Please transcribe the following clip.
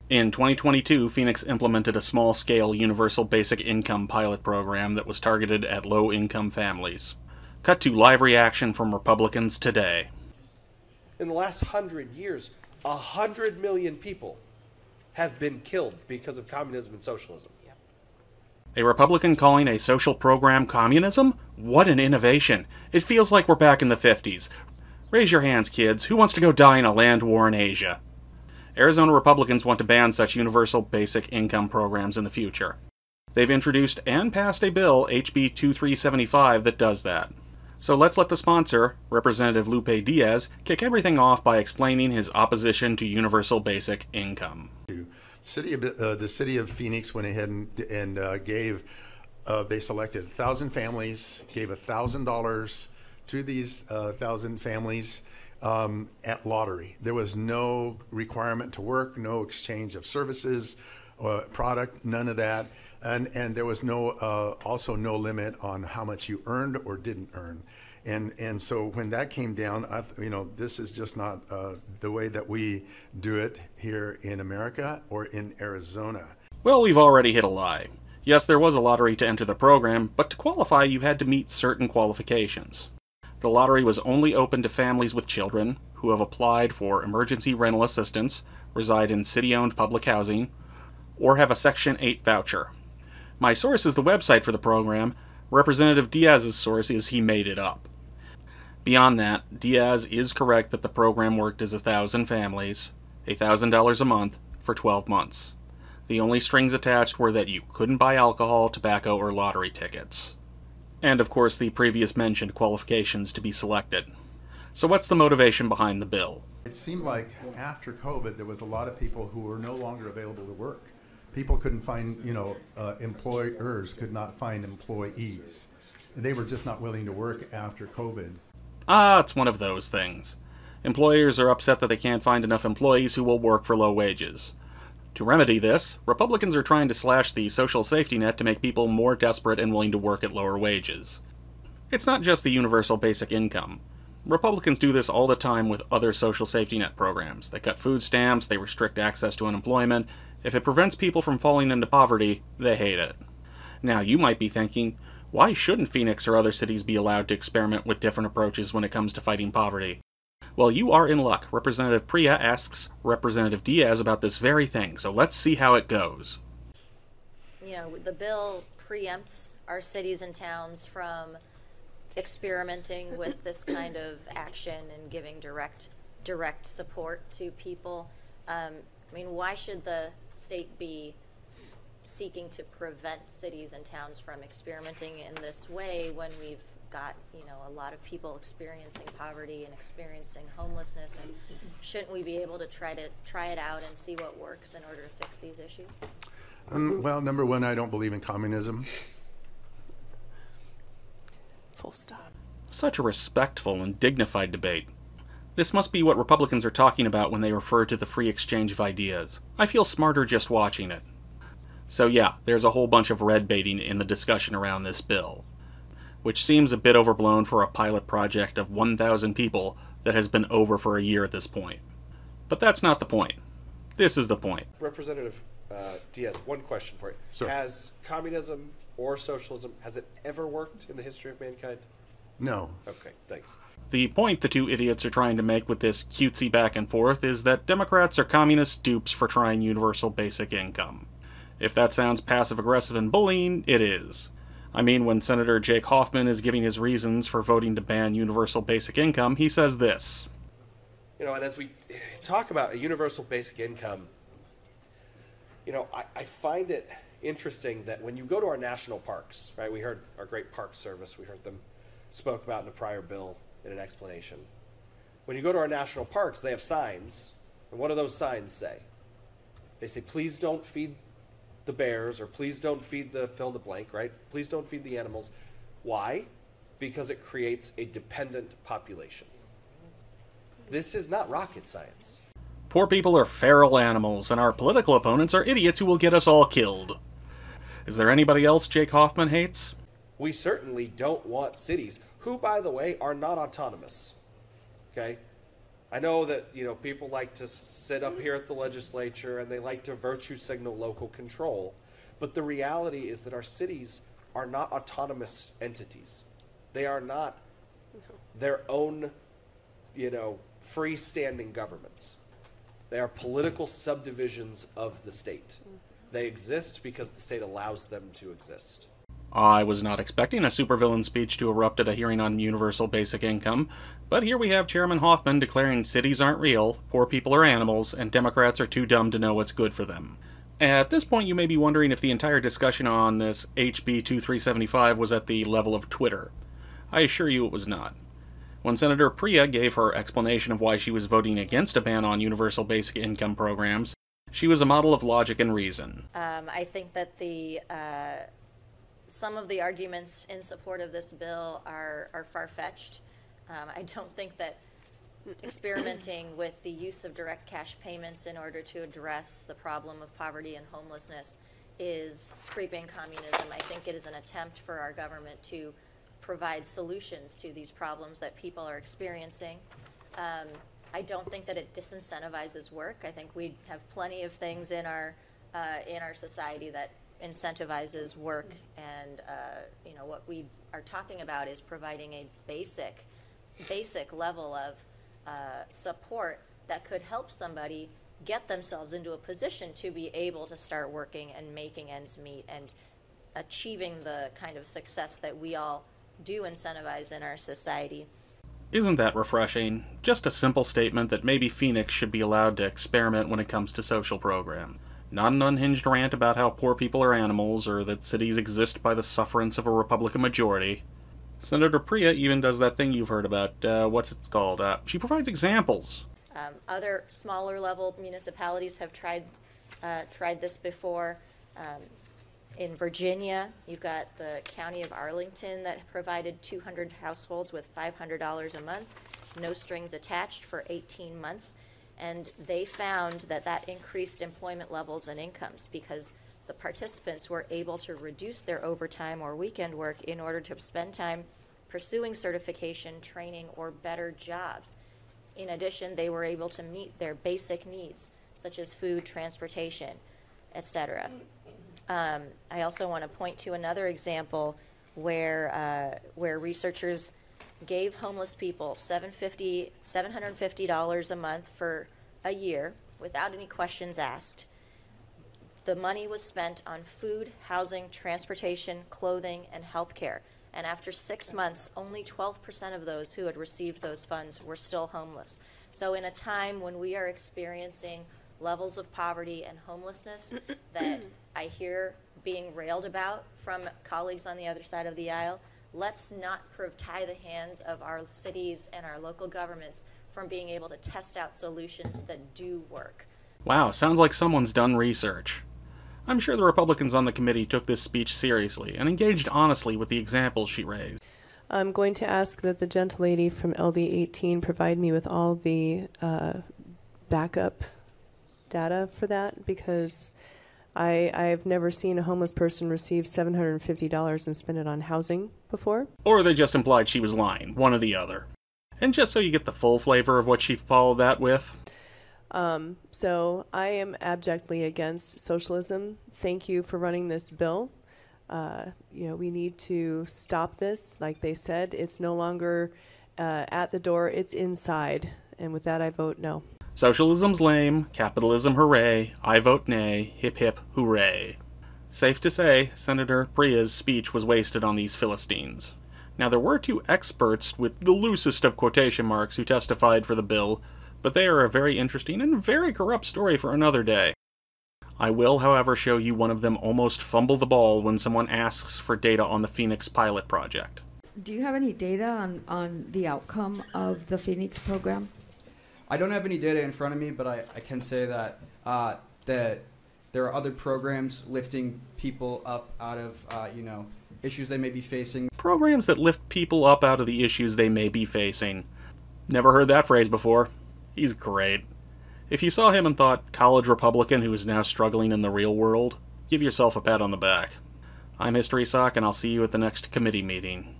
In 2022, Phoenix implemented a small-scale universal basic income pilot program that was targeted at low-income families. Cut to live reaction from Republicans today. In the last 100 years, 100 million people have been killed because of communism and socialism. A Republican calling a social program communism? What an innovation. It feels like we're back in the 50s. Raise your hands, kids. Who wants to go die in a land war in Asia? Arizona Republicans want to ban such universal basic income programs in the future. They've introduced and passed a bill, HB 2375, that does that. So let's let the sponsor, Representative Lupe Diaz, kick everything off by explaining his opposition to universal basic income. The city of Phoenix went ahead and gave, they selected 1,000 families, gave $1,000 to these 1,000 families at lottery. There was no requirement to work, no exchange of services or product, none of that. And there was also no limit on how much you earned or didn't earn. And so when that came down, this is just not the way that we do it here in America or in Arizona. Well, we've already hit a lie. Yes, there was a lottery to enter the program, but to qualify you had to meet certain qualifications. The lottery was only open to families with children who have applied for emergency rental assistance, reside in city-owned public housing, or have a Section 8 voucher. My source is the website for the program. Representative Diaz's source is he made it up. Beyond that, Diaz is correct that the program worked as 1,000 families, $1,000 a month, for 12 months. The only strings attached were that you couldn't buy alcohol, tobacco, or lottery tickets. And of course the previous mentioned qualifications to be selected. So what's the motivation behind the bill? It seemed like after COVID there was a lot of people who were no longer available to work. People couldn't find, employers could not find employees. They were just not willing to work after COVID. It's one of those things. Employers are upset that they can't find enough employees who will work for low wages. To remedy this, Republicans are trying to slash the social safety net to make people more desperate and willing to work at lower wages. It's not just the universal basic income. Republicans do this all the time with other social safety net programs. They cut food stamps, they restrict access to unemployment. If it prevents people from falling into poverty, they hate it. Now, you might be thinking, why shouldn't Phoenix or other cities be allowed to experiment with different approaches when it comes to fighting poverty? Well, you are in luck. Representative Priya asks Representative Diaz about this very thing, so let's see how it goes. The bill preempts our cities and towns from experimenting with this kind of action and giving direct support to people. Why should the state be seeking to prevent cities and towns from experimenting in this way when we've got, a lot of people experiencing poverty and experiencing homelessness? And shouldn't we be able to try it out and see what works in order to fix these issues? Well, number one, I don't believe in communism. Full stop. Such a respectful and dignified debate. This must be what Republicans are talking about when they refer to the free exchange of ideas. I feel smarter just watching it. So yeah, there's a whole bunch of red baiting in the discussion around this bill, which seems a bit overblown for a pilot project of 1,000 people that has been over for a year at this point. But that's not the point. This is the point. Representative Diaz, one question for you. Sir. Has communism or socialism, has it ever worked in the history of mankind? No. Okay, thanks. The point the two idiots are trying to make with this cutesy back and forth is that Democrats are communist dupes for trying universal basic income. If that sounds passive-aggressive and bullying, it is. When Senator Jake Hoffman is giving his reasons for voting to ban universal basic income, he says this. And as we talk about a universal basic income, I find it interesting that when you go to our national parks, right, we heard our great park service, we heard them spoke about in a prior bill in an explanation. When you go to our national parks, they have signs, and what do those signs say? They say, please don't feed the bears, or please don't feed the fill in the blank, right? Please don't feed the animals. Why? Because it creates a dependent population. This is not rocket science. Poor people are feral animals, and our political opponents are idiots who will get us all killed. Is there anybody else Jake Hoffman hates? We certainly don't want cities, who, by the way, are not autonomous. Okay? I know that, people like to sit up here at the legislature and they like to virtue signal local control, but the reality is that our cities are not autonomous entities. They are not their own, freestanding governments. They are political subdivisions of the state. They exist because the state allows them to exist. I was not expecting a supervillain speech to erupt at a hearing on universal basic income, but here we have Chairman Hoffman declaring cities aren't real, poor people are animals, and Democrats are too dumb to know what's good for them. At this point, you may be wondering if the entire discussion on this HB 2375 was at the level of Twitter. I assure you it was not. When Senator Priya gave her explanation of why she was voting against a ban on universal basic income programs, she was a model of logic and reason. I think that some of the arguments in support of this bill are far-fetched. I don't think that experimenting with the use of direct cash payments in order to address the problem of poverty and homelessness is creeping communism. I think it is an attempt for our government to provide solutions to these problems that people are experiencing. I don't think that it disincentivizes work. I think we have plenty of things in our society that incentivizes work, and what we are talking about is providing a basic level of support that could help somebody get themselves into a position to be able to start working and making ends meet and achieving the kind of success that we all do incentivize in our society. Isn't that refreshing? Just a simple statement that maybe Phoenix should be allowed to experiment when it comes to social program. Not an unhinged rant about how poor people are animals or that cities exist by the sufferance of a Republican majority. Senator Priya even does that thing you've heard about, what's it called? She provides examples. Other smaller level municipalities have tried this before. In Virginia, you've got the county of Arlington that provided 200 households with $500 a month, no strings attached for 18 months. And they found that increased employment levels and incomes because the participants were able to reduce their overtime or weekend work in order to spend time pursuing certification, training, or better jobs. In addition, they were able to meet their basic needs, such as food, transportation, etc. I also want to point to another example where researchers gave homeless people $750 a month for a year without any questions asked. The money was spent on food, housing, transportation, clothing, and health care. And after 6 months, only 12% of those who had received those funds were still homeless. So in a time when we are experiencing levels of poverty and homelessness that I hear being railed about from colleagues on the other side of the aisle, let's not tie the hands of our cities and our local governments from being able to test out solutions that do work. Wow, sounds like someone's done research. I'm sure the Republicans on the committee took this speech seriously and engaged honestly with the examples she raised. I'm going to ask that the gentlelady from LD 18 provide me with all the backup data for that, because I've never seen a homeless person receive $750 and spend it on housing before. Or they just implied she was lying, one or the other. And just so you get the full flavor of what she followed that with. So I am abjectly against socialism. Thank you for running this bill. We need to stop this. Like they said, it's no longer at the door, it's inside. And with that, I vote no. Socialism's lame, capitalism hooray, I vote nay, hip hip hooray. Safe to say, Senator Priya's speech was wasted on these Philistines. Now there were 2 experts with the loosest of quotation marks who testified for the bill, but they are a very interesting and very corrupt story for another day. I will, however, show you one of them almost fumble the ball when someone asks for data on the Phoenix pilot project. Do you have any data on the outcome of the Phoenix program? I don't have any data in front of me, but I can say that that there are other programs lifting people up out of issues they may be facing. Programs that lift people up out of the issues they may be facing. Never heard that phrase before. He's great. If you saw him and thought, college Republican who is now struggling in the real world, give yourself a pat on the back. I'm History Sock, and I'll see you at the next committee meeting.